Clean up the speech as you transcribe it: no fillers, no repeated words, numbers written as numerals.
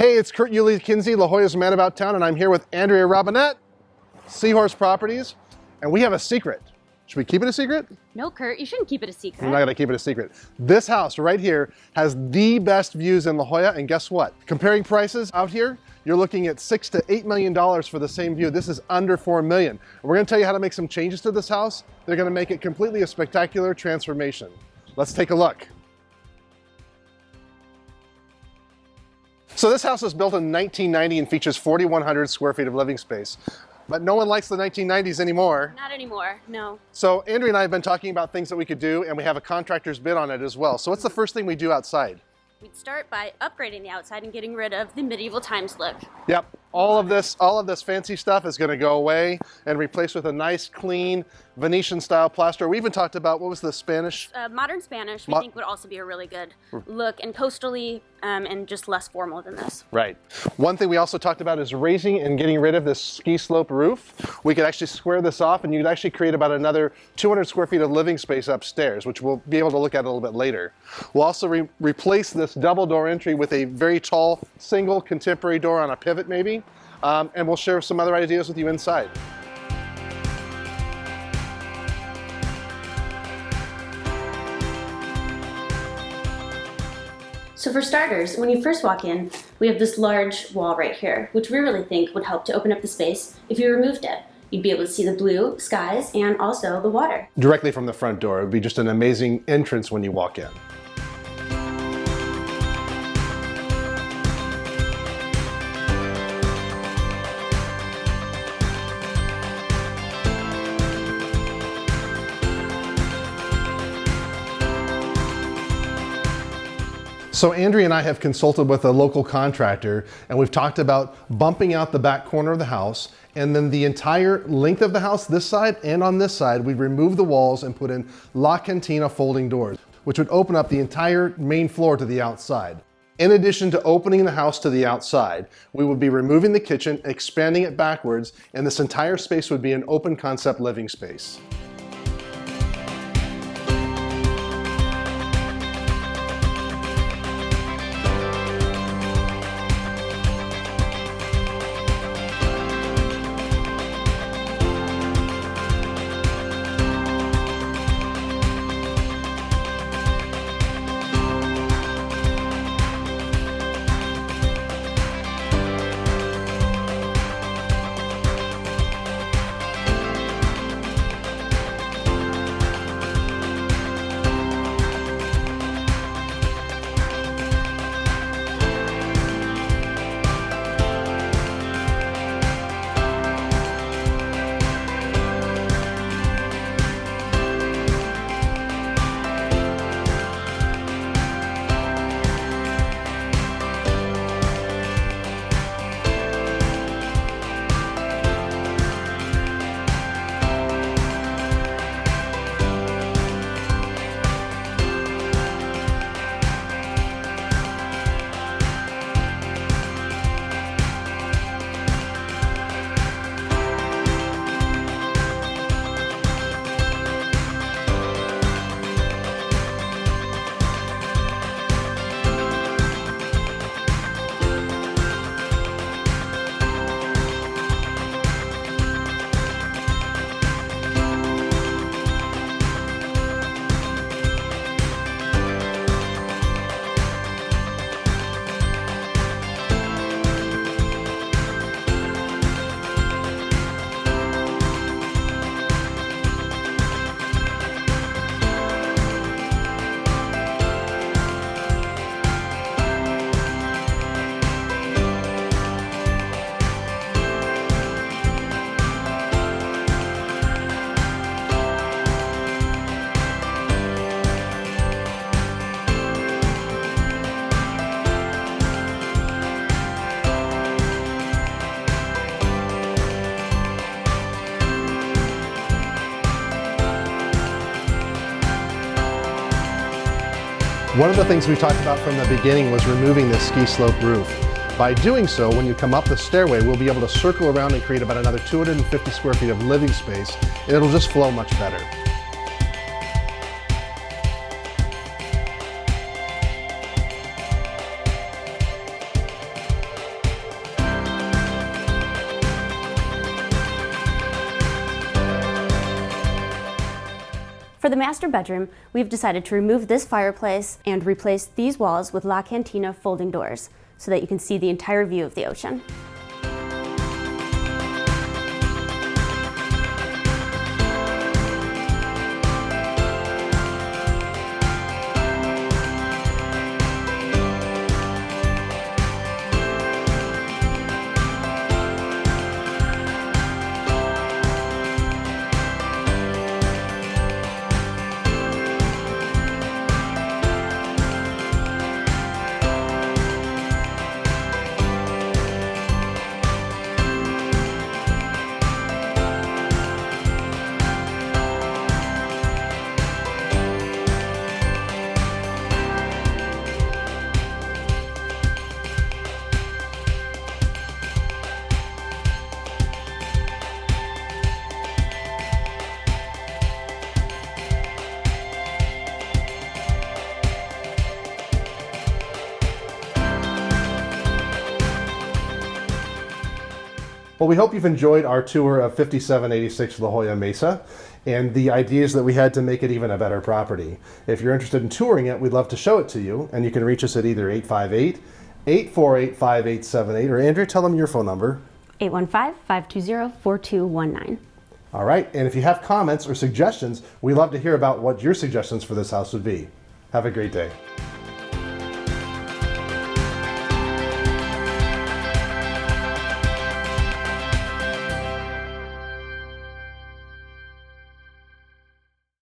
Hey, it's Kurt Yulee Kinsey, La Jolla's Man About Town, and I'm here with Andrea Robinette, Seahorse Properties, and we have a secret. Should we keep it a secret? No, Kurt, you shouldn't keep it a secret. I'm not gonna keep it a secret. This house right here has the best views in La Jolla, and guess what? Comparing prices out here, you're looking at $6 to $8 million for the same view. This is under $4 million. And we're gonna tell you how to make some changes to this house. They're gonna make it completely a spectacular transformation. Let's take a look. So this house was built in 1990 and features 4,100 square feet of living space. But no one likes the 1990s anymore. Not anymore, no. So Andrea and I have been talking about things that we could do, and we have a contractor's bid on it as well. So what's the first thing we do outside? We'd start by upgrading the outside and getting rid of the medieval times look. Yep, all of this fancy stuff is gonna go away and replaced with a nice, clean, Venetian style plaster. We even talked about, what was the Spanish? Modern Spanish, we think would also be a really good look, and coastally and just less formal than this. Right. One thing we also talked about is raising and getting rid of this ski slope roof. We could actually square this off and you could actually create about another 200 square feet of living space upstairs, which we'll be able to look at a little bit later. We'll also replace this double door entry with a very tall single contemporary door on a pivot maybe, and we'll share some other ideas with you inside. So for starters, when you first walk in, we have this large wall right here, which we really think would help to open up the space if you removed it. You'd be able to see the blue skies and also the water. Directly from the front door. It would be just an amazing entrance when you walk in. So Andrea and I have consulted with a local contractor, and we've talked about bumping out the back corner of the house, and then the entire length of the house, this side and on this side, we remove the walls and put in La Cantina folding doors, which would open up the entire main floor to the outside. In addition to opening the house to the outside, we would be removing the kitchen, expanding it backwards, and this entire space would be an open concept living space. One of the things we talked about from the beginning was removing this ski slope roof. By doing so, when you come up the stairway, we'll be able to circle around and create about another 250 square feet of living space, and it'll just flow much better. For the master bedroom, we've decided to remove this fireplace and replace these walls with La Cantina folding doors so that you can see the entire view of the ocean. Well, we hope you've enjoyed our tour of 5786 La Jolla Mesa and the ideas that we had to make it even a better property. If you're interested in touring it, we'd love to show it to you, and you can reach us at either 858-848-5878, or Andrea, tell them your phone number. 815-520-4219. All right, and if you have comments or suggestions, we'd love to hear about what your suggestions for this house would be. Have a great day.